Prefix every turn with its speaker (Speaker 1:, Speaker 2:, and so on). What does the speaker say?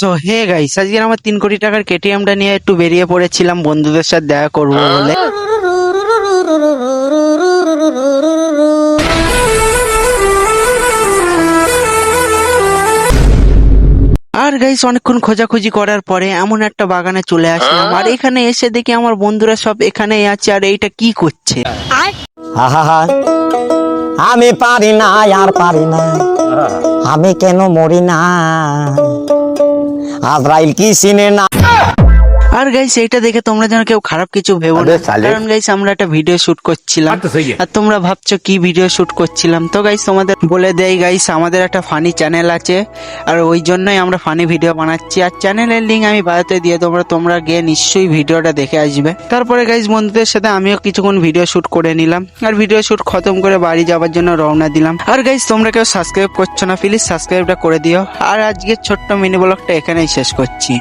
Speaker 1: So hey guys, আজকে আমার 3 কোটি টাকার কেটিএমটা নিয়ে একটু বেরিয়ে পড়েছিলাম বন্ধুদের সাথে দেখা করবো বলে। আর গাইস অনেকক্ষণ খোঁজাখুঁজি করার পরে এমন একটা বাগানে চলে আসলাম, আর এখানে এসে দেখি আমার বন্ধুরা সব এখানেই আছে। আর এইটা কি করছে?
Speaker 2: আমি পারি না, আর পারি না, আমি কেন মরি না, আজরাইল কি চিনে না।
Speaker 1: আর গাইস এইটা দেখে তোমরা যেন কেউ খারাপ কিছু ভেবো না, কারণ গাইস আমরা একটা ভিডিও শুট করছিলাম। আর তোমরা ভাবছো কি ভিডিও শুট করছিলাম, তো গাইস তোমাদের বলে দেই গাইস, আমাদের একটা ফানি চ্যানেল আছে, আর ওই জন্যই আমরা ফানি ভিডিও বানাচ্ছি। আর চ্যানেলের লিঙ্ক আমি বায়োতে দিয়ে তোমরা গিয়ে নিশ্চয়ই ভিডিওটা দেখে আসবে। তারপরে গাইস বন্ধুদের সাথে আমিও কিছুক্ষণ ভিডিও শুট করে নিলাম, আর ভিডিও শুট খতম করে বাড়ি যাওয়ার জন্য রওনা দিলাম। আর গাইস তোমরা কেউ সাবস্ক্রাইব করছো না, প্লিজ সাবস্ক্রাইবটা করে দিও। আর আজকের ছোট্ট মিনি ব্লগটা এখানেই শেষ করছি।